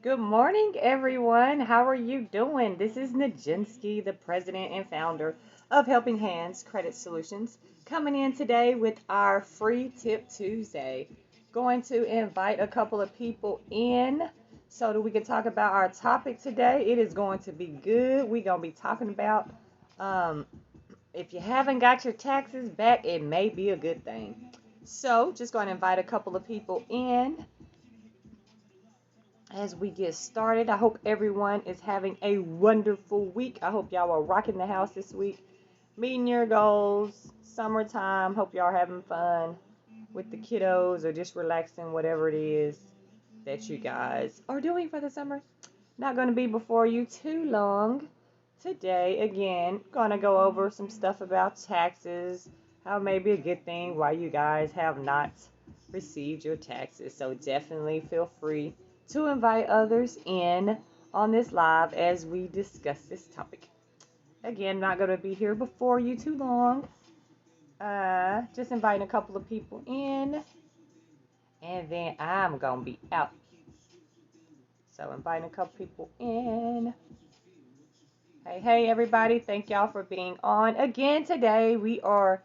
Good morning, everyone. How are you doing? This is Najinski, the president and founder of Helping Hands Credit Solutions, coming in today with our Free Tip Tuesday. Going to invite a couple of people in so that we can talk about our topic today. It is going to be good. We're going to be talking about um, if you haven't got your taxes back, it may be a good thing. So, just going to invite a couple of people in as we get started. I hope everyone is having a wonderful week. I hope y'all are rocking the house this week, meeting your goals, summertime. Hope y'all are having fun with the kiddos or just relaxing, whatever it is that you guys are doing for the summer. Not going to be before you too long. Today, again, going to go over some stuff about taxes, how it may be a good thing, why you guys have not received your taxes. So definitely feel free to invite others in on this live as we discuss this topic. Again, not going to be here before you too long. Just inviting a couple of people in, and then I'm going to be out. So inviting a couple people in. Hey, everybody. Thank y'all for being on. Again, today we are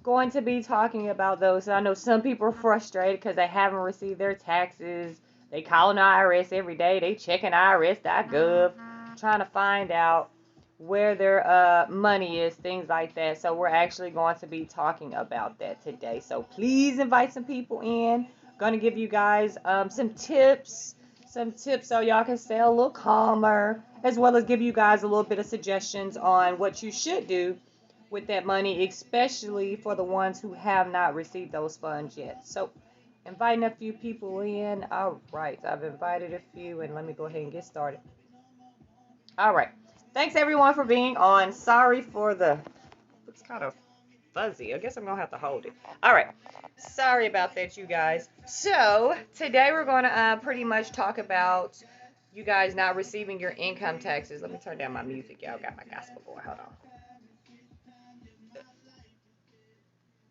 going to be talking about those. I know some people are frustrated because they haven't received their taxes. They calling the IRS every day. They checking irs.gov, trying to find out where their money is, things like that. So we're actually going to be talking about that today. So please invite some people in. Going to give you guys some tips so y'all can stay a little calmer, as well as give you guys a little bit of suggestions on what you should do with that money, especially for the ones who have not received those funds yet. So, inviting a few people in. All right, I've invited a few, and let me go ahead and get started. All right, thanks everyone for being on. Sorry for the, it's kind of fuzzy. I guess I'm gonna have to hold it. All right, sorry about that, you guys. So today we're gonna pretty much talk about you guys not receiving your income taxes. Let me turn down my music. Y'all got my gospel going. Hold on.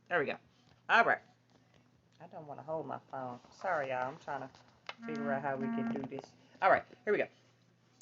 There we go. All right. I don't want to hold my phone. Sorry, y'all. I'm trying to figure out how we can do this. All right, here we go.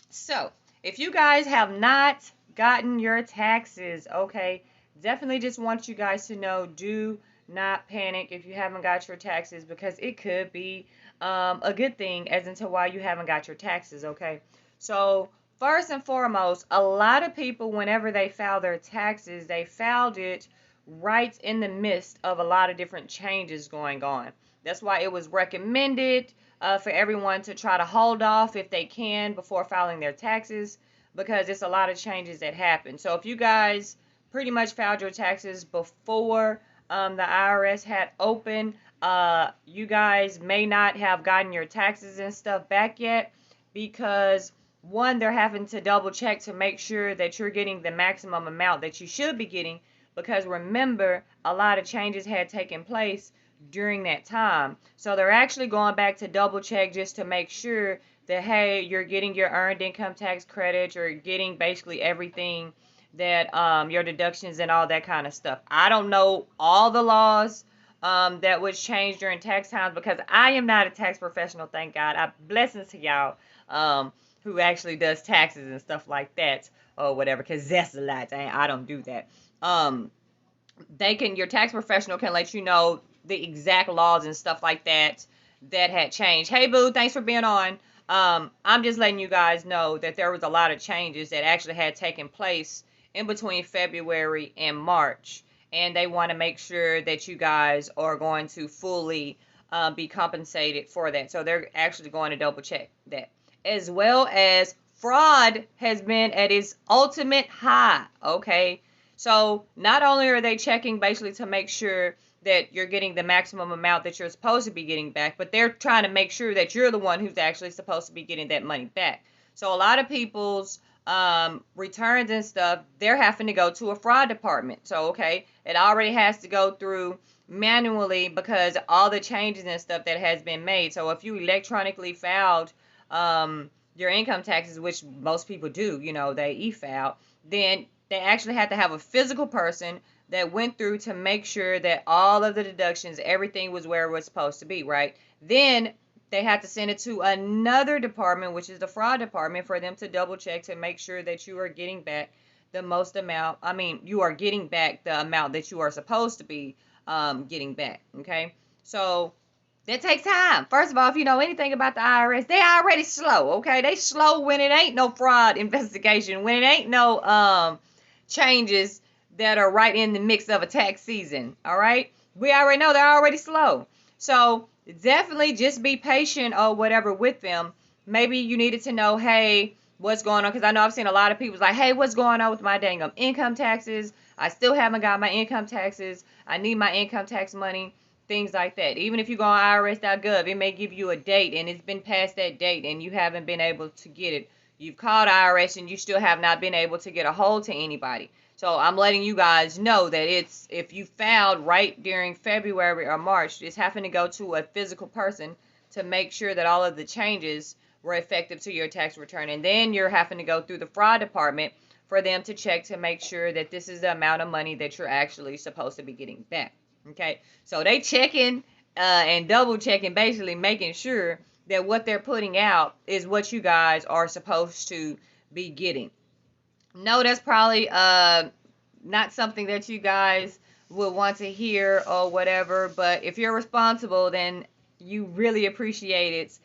So, if you guys have not gotten your taxes, okay, definitely just want you guys to know, do not panic if you haven't got your taxes, because it could be a good thing as into why you haven't got your taxes, okay? So, first and foremost, a lot of people, whenever they file their taxes, they filed it right in the midst of a lot of different changes going on. That's why it was recommended for everyone to try to hold off if they can before filing their taxes, because it's a lot of changes that happen. So if you guys pretty much filed your taxes before the IRS had opened, you guys may not have gotten your taxes and stuff back yet, because one, they're having to double check to make sure that you're getting the maximum amount that you should be getting, because remember, a lot of changes had taken place during that time. So they're actually going back to double check just to make sure that, hey, you're getting your earned income tax credit, you're getting basically everything that your deductions and all that kind of stuff. I don't know all the laws that was changed during tax times, because I am not a tax professional, thank God. Blessings to y'all who actually does taxes and stuff like that or whatever, because that's a lot. I don't do that. Your tax professional can let you know the exact laws and stuff like that that had changed. Hey boo, thanks for being on. I'm just letting you guys know that there was a lot of changes that actually had taken place in between February and March, and they want to make sure that you guys are going to fully be compensated for that. So they're actually going to double check that, as well as fraud has been at its ultimate high. Okay, so not only are they checking basically to make sure that you're getting the maximum amount that you're supposed to be getting back, but they're trying to make sure that you're the one who's actually supposed to be getting that money back. So a lot of people's returns and stuff, they're having to go to a fraud department. So, okay, it already has to go through manually because all the changes and stuff that has been made. So if you electronically filed your income taxes, which most people do, they e-file, then they actually had to have a physical person that went through to make sure that all of the deductions, everything was where it was supposed to be, right? Then they have to send it to another department, which is the fraud department, for them to double check to make sure that you are getting back the most amount. I mean, you are getting back the amount that you are supposed to be getting back. Okay, so that takes time. First of all, if you know anything about the IRS, they already slow. Okay, they slow when it ain't no fraud investigation, when it ain't no changes that are right in the mix of a tax season. All right, we already know they're already slow. So definitely just be patient or whatever with them. Maybe you needed to know, hey, what's going on? Because I know I've seen a lot of people like, hey, what's going on with my dang income taxes? I still haven't got my income taxes. I need my income tax money. Things like that. Even if you go on irs.gov, it may give you a date and it's been past that date and you haven't been able to get it. You've called IRS and you still have not been able to get a hold to anybody. So I'm letting you guys know that it's, if you filed right during February or March, it's having to go to a physical person to make sure that all of the changes were effective to your tax return. And then you're having to go through the fraud department for them to check to make sure that this is the amount of money that you're actually supposed to be getting back. Okay, so they checking and double checking, basically making sure that what they're putting out is what you guys are supposed to be getting. No, that's probably not something that you guys would want to hear or whatever, but if you're responsible, then you really appreciate it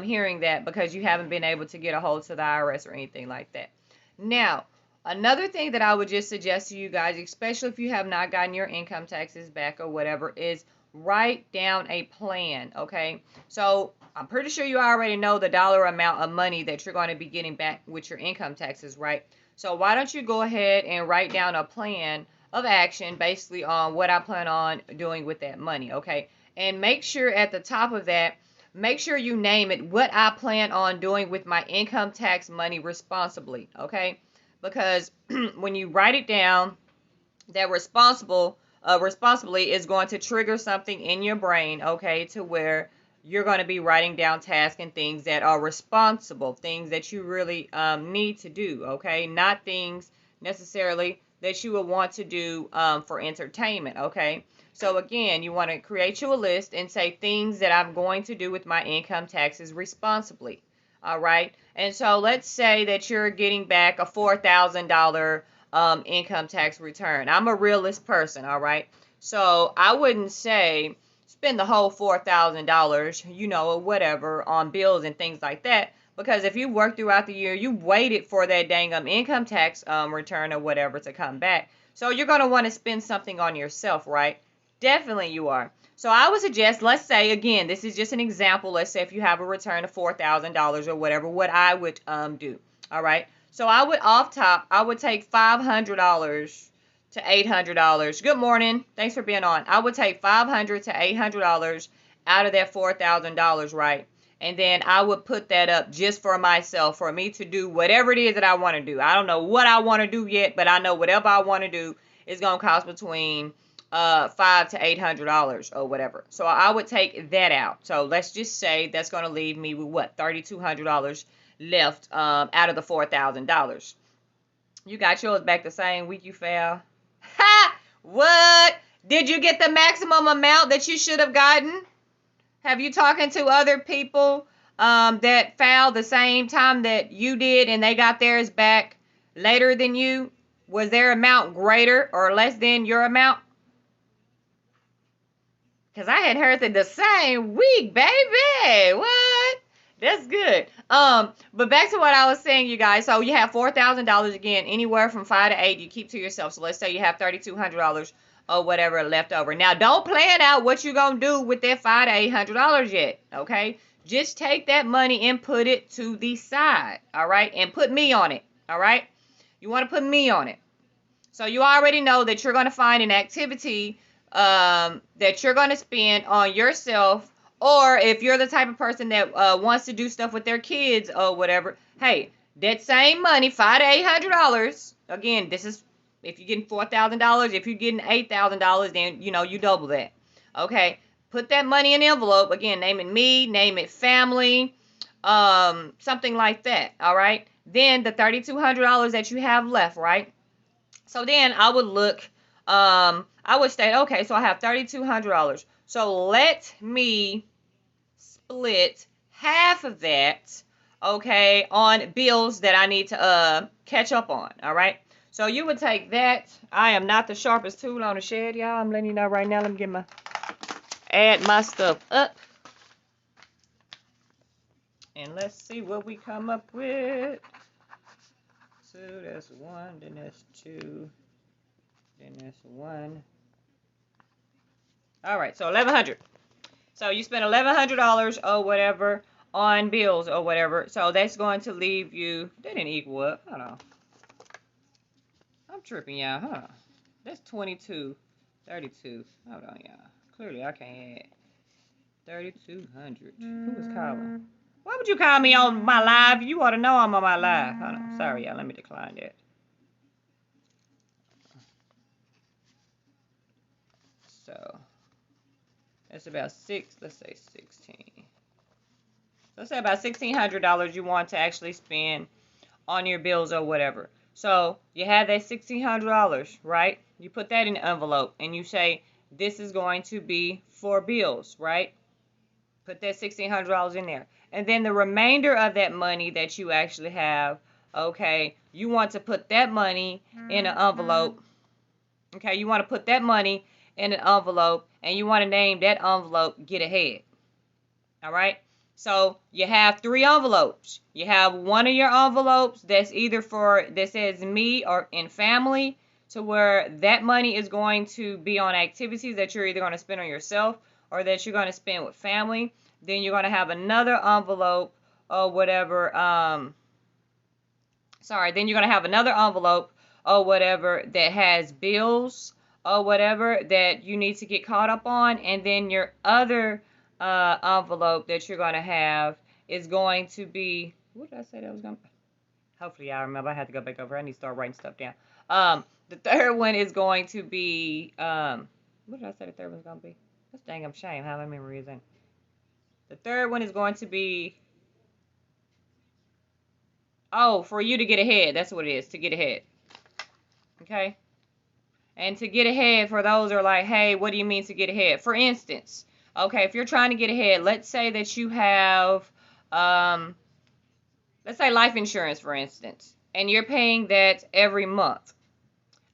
hearing that, because you haven't been able to get a hold to the IRS or anything like that. Now, another thing that I would just suggest to you guys, especially if you have not gotten your income taxes back or whatever, is write down a plan, okay? So I'm pretty sure you already know the dollar amount of money that you're going to be getting back with your income taxes, right? So why don't you go ahead and write down a plan of action basically on what I plan on doing with that money, okay? And make sure at the top of that, make sure you name it what I plan on doing with my income tax money responsibly, okay? Because when you write it down, that responsibly is going to trigger something in your brain, okay, to where you're going to be writing down tasks and things that are responsible, things that you really need to do, okay, not things necessarily that you would want to do for entertainment, okay. So again, you want to create you a list and say things that I'm going to do with my income taxes responsibly. All right. And so let's say that you're getting back a $4,000 income tax return. I'm a realist person. All right. So I wouldn't say spend the whole $4,000, you know, or whatever on bills and things like that. Because if you work throughout the year, you waited for that dang income tax return or whatever to come back. So you're going to want to spend something on yourself, right? Definitely you are. So I would suggest, let's say, again, this is just an example. Let's say if you have a return of $4,000 or whatever, what I would do. All right. So I would, off top, I would take $500 to $800. Good morning. Thanks for being on. I would take $500 to $800 out of that $4,000, right? And then I would put that up just for myself, for me to do whatever it is that I want to do. I don't know what I want to do yet, but I know whatever I want to do is going to cost between $500 to $800 or whatever. So I would take that out. So let's just say that's going to leave me with what, $3,200 left out of the $4,000. You got yours back the same week you fell. Ha! What? Did you get the maximum amount that you should have gotten? Have you talking to other people that filed the same time that you did and they got theirs back later than you? Was their amount greater or less than your amount? Because I had heard that the same week, baby. What? That's good. But back to what I was saying, you guys. So you have $4,000 again, anywhere from 5 to 8 you keep to yourself. So let's say you have $3,200 or whatever left over. Now, don't plan out what you're going to do with that $500 to $800 yet, okay? Just take that money and put it to the side, all right? And put me on it, all right? You want to put me on it. So you already know that you're going to find an activity that you're going to spend on yourself, or if you're the type of person that wants to do stuff with their kids or whatever, hey, that same money, $500 to $800, again, this is if you're getting $4,000, if you're getting $8,000, then, you know, you double that, okay? Put that money in an envelope, again, name it me, name it family, something like that, all right? Then the $3,200 that you have left, right? So then I would look, I would state, okay, so I have $3,200. So let me split half of that, okay, on bills that I need to catch up on. All right. So you would take that. I am not the sharpest tool on the shed, y'all. I'm letting you know right now. Let me add my stuff up. And let's see what we come up with. 2, that's 1, then that's 2, then that's 1. All right, so $1,100. So you spend $1,100 or whatever on bills or whatever. So that's going to leave you. That didn't equal up. Hold on. I'm tripping, y'all. Huh? That's 22, 32. Hold on, y'all. Clearly, I can't add 3,200. Who was calling? Why would you call me on my live? You ought to know I'm on my live. Hold on. Sorry, y'all. Let me decline that. So that's about let's say 16. Let's say about $1,600 you want to actually spend on your bills or whatever. So you have that $1,600, right? You put that in the envelope and you say, this is going to be for bills, right? Put that $1,600 in there. And then the remainder of that money that you actually have, okay, you want to put that money in an envelope. Okay, you want to put that money in an envelope and you want to name that envelope Get Ahead. All right? So you have 3 envelopes. You have one of your envelopes that's either that says me or in family, to where that money is going to be on activities that you're either going to spend on yourself or that you're going to spend with family. Then you're going to have another envelope or whatever. Then you're going to have another envelope or whatever that has bills or whatever that you need to get caught up on. And then your other envelope that you're going to have is going to be, what did I say that was going to be? Hopefully I remember. I have to go back over. I need to start writing stuff down. The third one is going to be, what did I say the third one's going to be? That's dang, I'm shame how my memory is in. The third one is going to be, for you to get ahead. That's what it is, to get ahead. Okay? And to get ahead, for those who are like, hey, what do you mean to get ahead? For instance, okay, if you're trying to get ahead, let's say that you have, let's say life insurance, for instance, and you're paying that every month.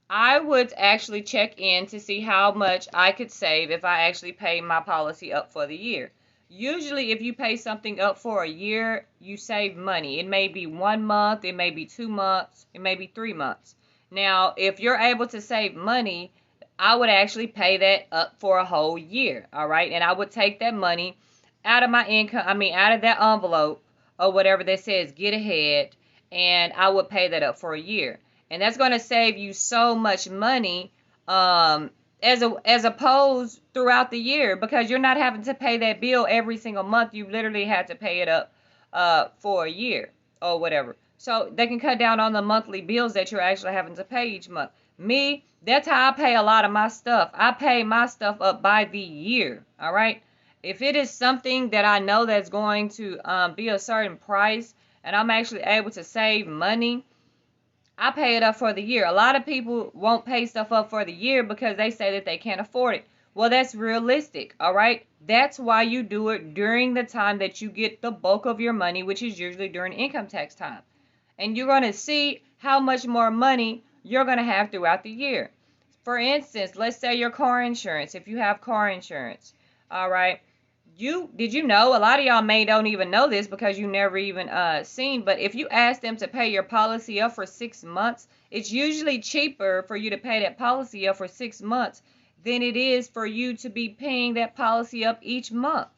I would actually check in to see how much I could save if I actually pay my policy up for the year. Usually, if you pay something up for a year, you save money. It may be 1 month, it may be 2 months, it may be 3 months. Now, if you're able to save money, I would actually pay that up for a whole year, all right? And I would take that money out of my income, out of that envelope or whatever that says Get Ahead, and I would pay that up for a year. And that's going to save you so much money as opposed throughout the year, because you're not having to pay that bill every single month. You literally have to pay it up for a year or whatever. So they can cut down on the monthly bills that you're actually having to pay each month. Me, that's how I pay a lot of my stuff. I pay my stuff up by the year, all right? If it is something that I know that's going to be a certain price and I'm actually able to save money, I pay it up for the year. A lot of people won't pay stuff up for the year because they say that they can't afford it. Well, that's realistic, all right? That's why you do it during the time that you get the bulk of your money, which is usually during income tax time. And you're going to see how much more money you're going to have throughout the year. For instance, let's say your car insurance, if you have car insurance, all right? Did you know, a lot of y'all don't even know this because you never even seen, but if you ask them to pay your policy up for 6 months, it's usually cheaper for you to pay that policy up for 6 months than it is for you to be paying that policy up each month.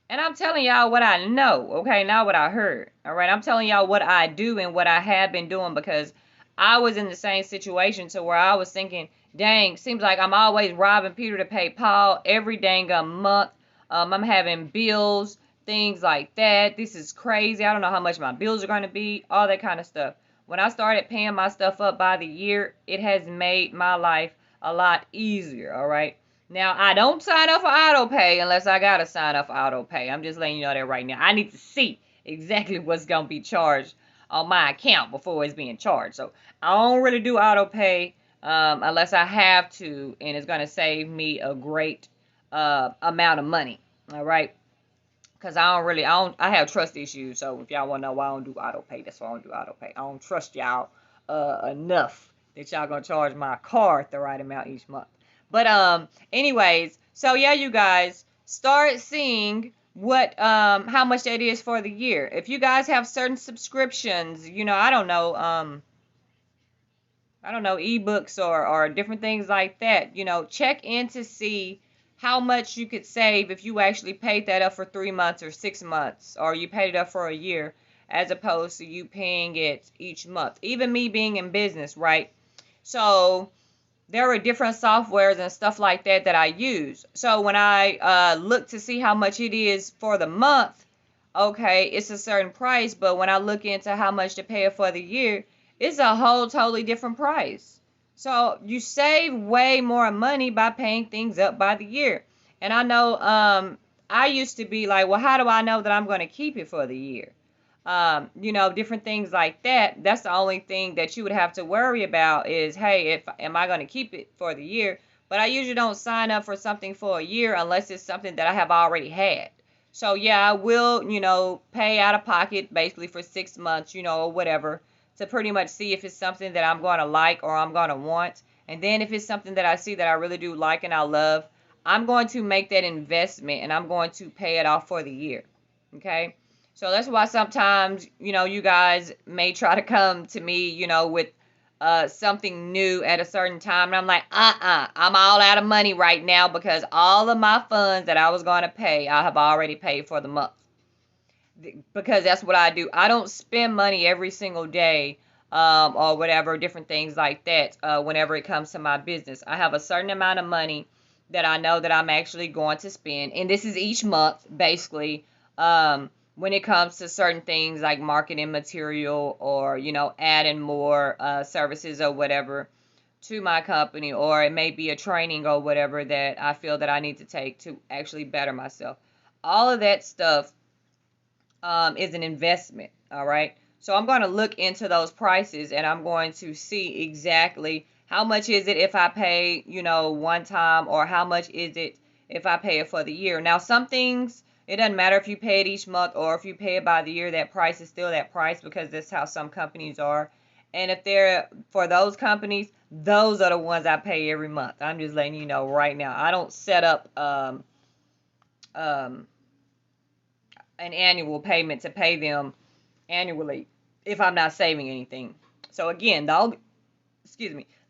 And I'm telling y'all what I know, okay, not what I heard, all right? I'm telling y'all what I do and what I have been doing, because I was in the same situation to where I was thinking, dang, seems like I'm always robbing Peter to pay Paul every dang month. I'm having bills, things like that. This is crazy. I don't know how much my bills are going to be, all that kind of stuff. When I started paying my stuff up by the year, it has made my life a lot easier, all right? Now, I don't sign up for auto pay unless I got to sign up for auto pay. I'm just letting you know that right now. I need to see exactly what's going to be charged on my account before it's being charged. So I don't really do auto pay unless I have to, and it's going to save me a great amount of money. All right. Because I have trust issues. So if y'all want to know why I don't do auto pay, that's why I don't do auto pay. I don't trust y'all enough that y'all gonna charge my card the right amount each month. But anyways, so yeah, you guys start seeing what how much that is for the year. If you guys have certain subscriptions, you know, I don't know, ebooks or different things like that, you know, check in to see how much you could save if you actually paid that up for 3 months or 6 months, or you paid it up for a year, as opposed to you paying it each month. Even me being in business, right? So there are different softwares and stuff like that that I use. So when I look to see how much it is for the month, okay, it's a certain price, but when I look into how much to pay it for the year, it's a whole totally different price. So you save way more money by paying things up by the year. And I know I used to be like, well, how do I know that I'm going to keep it for the year? You know, different things like that. That's the only thing that you would have to worry about is, hey, if am I going to keep it for the year? But I usually don't sign up for something for a year unless it's something that I have already had. So yeah, I will, you know, pay out of pocket basically for 6 months, you know, or whatever, to pretty much see if it's something that I'm going to like or I'm going to want. And then if it's something that I see that I really do like and I love, I'm going to make that investment and I'm going to pay it off for the year. Okay? So that's why sometimes, you know, you guys may try to come to me, you know, with something new at a certain time. And I'm like, I'm all out of money right now because all of my funds that I was going to pay, I have already paid for the month. Because that's what I do. I don't spend money every single day or whatever, different things like that whenever it comes to my business. I have a certain amount of money that I know that I'm actually going to spend. And this is each month, basically. When it comes to certain things like marketing material or, you know, adding more services or whatever to my company, or it may be a training or whatever that I feel that I need to take to actually better myself. All of that stuff is an investment. All right. So I'm going to look into those prices and I'm going to see exactly how much is it if I pay, you know, one time, or how much is it if I pay it for the year. Now, some things, it doesn't matter if you pay it each month or if you pay it by the year, that price is still that price because that's how some companies are. And if they're for those companies, those are the ones I pay every month. I'm just letting you know right now. I don't set up um, an annual payment to pay them annually if I'm not saving anything. So again, the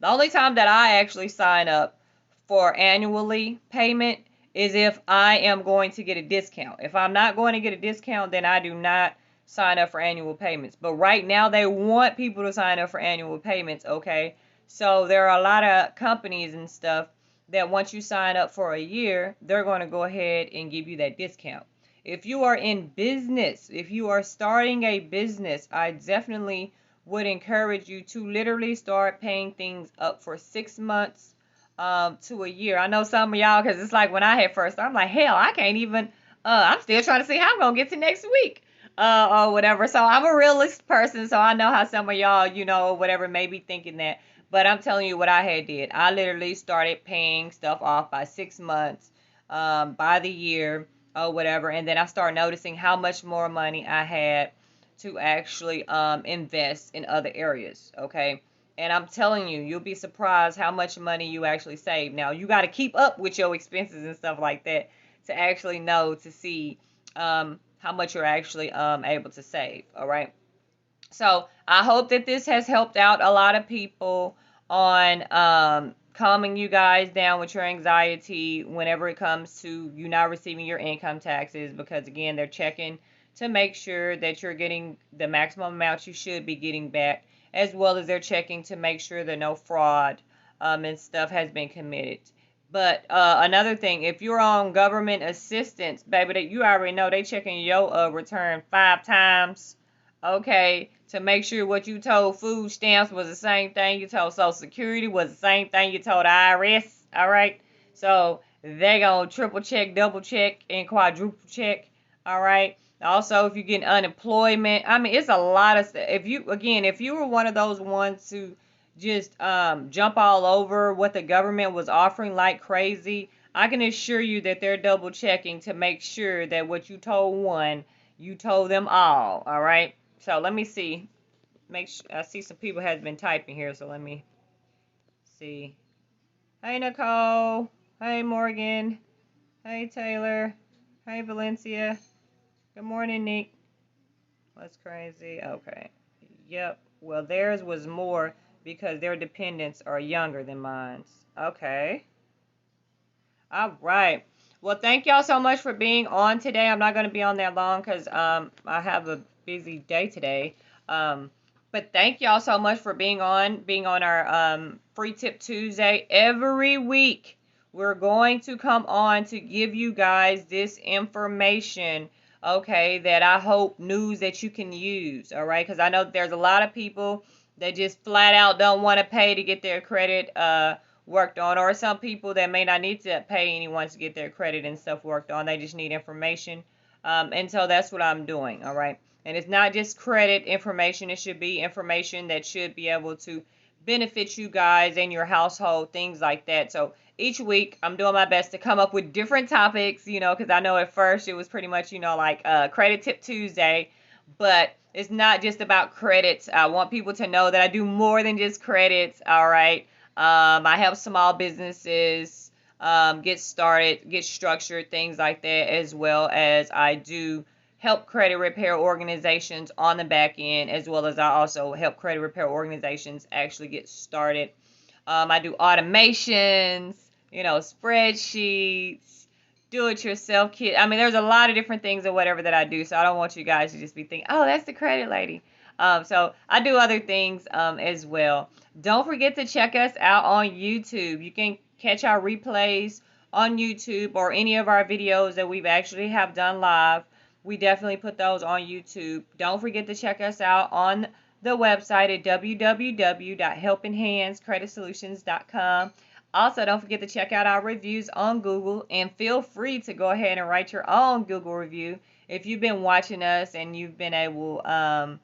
only time that I actually sign up for annually payment is if I am going to get a discount. If I'm not going to get a discount, then I do not sign up for annual payments. But right now they want people to sign up for annual payments, okay? So there are a lot of companies and stuff that once you sign up for a year, they're going to go ahead and give you that discount. If you are in business, if you are starting a business, I definitely would encourage you to literally start paying things up for 6 months to a year. I know some of y'all, because it's like when I had first, I'm like, hell, I can't even, I'm still trying to see how I'm going to get to next week or whatever. So I'm a realist person, so I know how some of y'all, you know, whatever, may be thinking that. But I'm telling you what I had did. I literally started paying stuff off by 6 months, by the year or whatever. And then I started noticing how much more money I had to actually invest in other areas. Okay. And I'm telling you, you'll be surprised how much money you actually save. Now, you got to keep up with your expenses and stuff like that to actually know, to see how much you're actually able to save. All right. So I hope that this has helped out a lot of people on calming you guys down with your anxiety whenever it comes to you not receiving your income taxes, because again, they're checking to make sure that you're getting the maximum amount you should be getting back, as well as they're checking to make sure that no fraud and stuff has been committed. But another thing, if you're on government assistance, baby, that you already know they checking your return 5 times, okay, to make sure what you told food stamps was the same thing you told Social Security, was the same thing you told IRS, all right? So they're going to triple check, double check, and quadruple check, all right? Also, if you're getting unemployment, I mean, it's a lot of stuff. If you were one of those ones who just jump all over what the government was offering like crazy, I can assure you that they're double checking to make sure that what you told one, you told them all. All right. So let me see. Make sure, I see some people has been typing here, so let me see. Hey Nicole. Hey Morgan. Hey Taylor. Hey Valencia. Good morning, Nick. That's crazy. Okay. Yep. Well, theirs was more because their dependents are younger than mine. Okay. All right. Well, thank y'all so much for being on today. I'm not going to be on that long because I have a busy day today. But thank y'all so much for being on our Free Tip Tuesday. Every week, we're going to come on to give you guys this information, okay, that I hope news that you can use, all right? Because I know there's a lot of people that just flat out don't want to pay to get their credit worked on, or some people that may not need to pay anyone to get their credit and stuff worked on. They just need information. And so that's what I'm doing, all right? And it's not just credit information. It should be information that should be able to benefit you guys and your household, things like that. So each week I'm doing my best to come up with different topics, because I know at first it was pretty much, like Credit Tip Tuesday, but it's not just about credits. I want people to know that I do more than just credits, all right? I help small businesses get started, get structured, things like that, as well as I do help credit repair organizations on the back end, as well as I also help credit repair organizations actually get started. I do automations, spreadsheets, do-it-yourself kit. I mean, there's a lot of different things or whatever that I do, so I don't want you guys to just be thinking, oh, that's the credit lady. So I do other things as well. Don't forget to check us out on YouTube. You can catch our replays on YouTube or any of our videos that we've actually have done live. We definitely put those on YouTube. Don't forget to check us out on the website at www.helpinghandscreditsolutions.com. Also, don't forget to check out our reviews on Google, and feel free to go ahead and write your own Google review if you've been watching us and you've been able to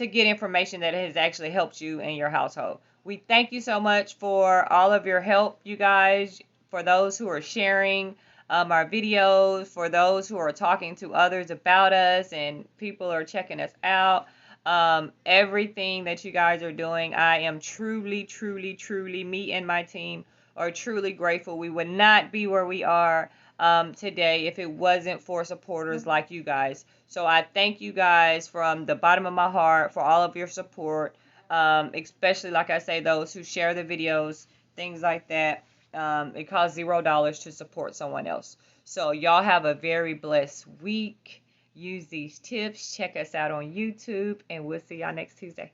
get information that has actually helped you in your household. We thank you so much for all of your help, you guys, for those who are sharing our videos, for those who are talking to others about us, and people are checking us out. Everything that you guys are doing, I am truly, truly, truly, me and my team are truly grateful. We would not be where we are today if it wasn't for supporters like you guys. So I thank you guys from the bottom of my heart for all of your support, especially, like I say, those who share the videos, things like that. It costs $0 to support someone else. So y'all have a very blessed week. Use these tips. Check us out on YouTube, and we'll see y'all next Tuesday.